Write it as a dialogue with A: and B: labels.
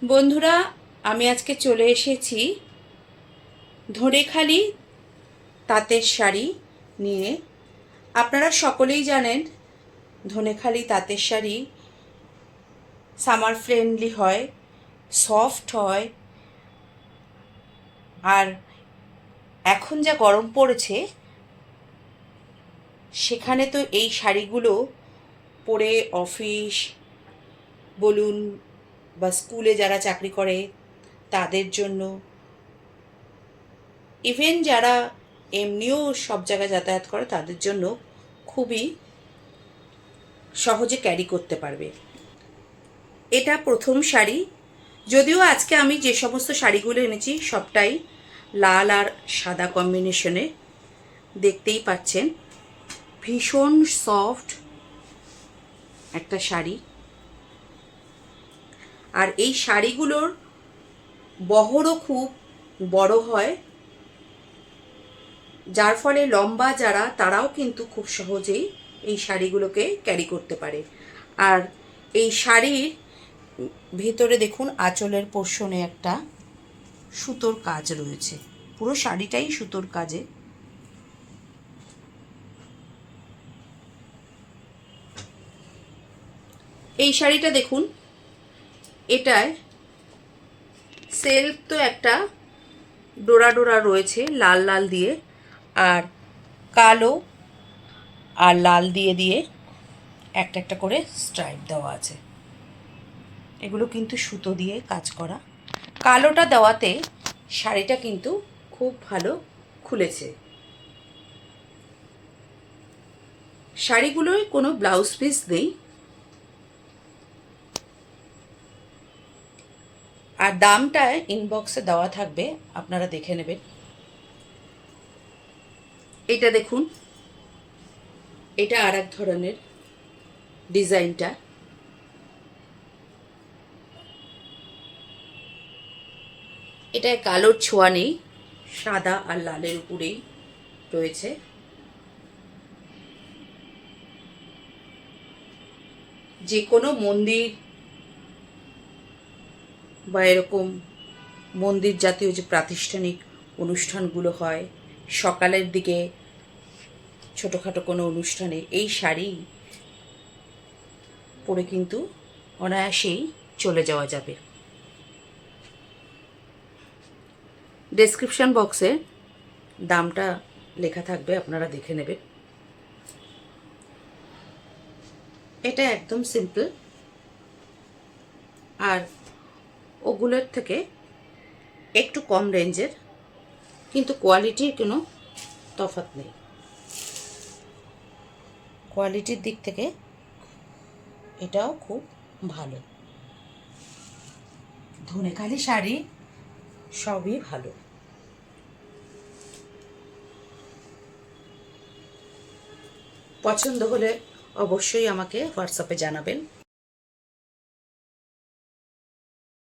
A: বন্ধুরা, আমি আজকে চলে এসেছি ধনেখালি তাঁতের শাড়ি নিয়ে। আপনারা সকলেই জানেন ধনেখালি তাঁতের শাড়ি সামার ফ্রেন্ডলি হয়, সফট হয়। আর এখন যা গরম পড়েছে সেখানে তো এই শাড়িগুলো পরে অফিস বলুন বা স্কুলে যারা চাকরি করে তাদের জন্য, ইভেন যারা এমনিও সব জায়গায় যাতায়াত করে তাদের জন্য খুবই সহজে ক্যারি করতে পারবে। এটা প্রথম শাড়ি, যদিও আজকে আমি যে সমস্ত শাড়িগুলো এনেছি সবটাই লাল আর সাদা কম্বিনেশনে। দেখতেই পাচ্ছেন ভীষণ সফট একটা শাড়ি। আর এই শাড়িগুলোর বহরও খুব বড় হয়, যার ফলে লম্বা যারা তারাও কিন্তু খুব সহজেই এই শাড়িগুলোকে ক্যারি করতে পারে। আর এই শাড়ির ভিতরে দেখুন আঁচলের পোর্শনে একটা সুতোর কাজ রয়েছে, পুরো শাড়িটাই সুতোর কাজে। এই শাড়িটা দেখুন, এটায় সেলফ তো একটা ডোরা ডোরা রয়েছে লাল লাল দিয়ে, আর কালো আর লাল দিয়ে দিয়ে একটা একটা করে স্ট্রাইপ দেওয়া আছে। এগুলো কিন্তু সুতো দিয়ে কাজ করা। কালোটা দেওয়াতে শাড়িটা কিন্তু খুব ভালো খুলেছে। শাড়িগুলোয় কোনো ব্লাউজ পিস নেই, আর দামটা ইনবক্সে দেওয়া থাকবে, আপনারা দেখে নেবেন। এটা দেখুন, এটা আর এক ধরনের ডিজাইনটা। এটায় কালোর ছোঁয়া নেই, সাদা আর লালের উপরেই রয়েছে। যে কোনো মন্দির বা এরকম মন্দির জাতীয় যে প্রাতিষ্ঠানিক অনুষ্ঠানগুলো হয়, সকালের দিকে ছোটোখাটো কোনো অনুষ্ঠানে এই শাড়ি পরে কিন্তু অনায়াসেই চলে যাওয়া যাবে। ডেসক্রিপশন বক্সে দামটা লেখা থাকবে, আপনারা দেখে নেবেন। এটা একদম সিম্পল, আর ওগুলোর থেকে একটু কম রেঞ্জের, কিন্তু কোয়ালিটির কোনো তফাৎ নেই। কোয়ালিটির দিক থেকে এটাও খুব ভালো। ধনেখালি শাড়ি সবই ভালো। পছন্দ হলে অবশ্যই আমাকে হোয়াটসঅ্যাপে জানাবেন।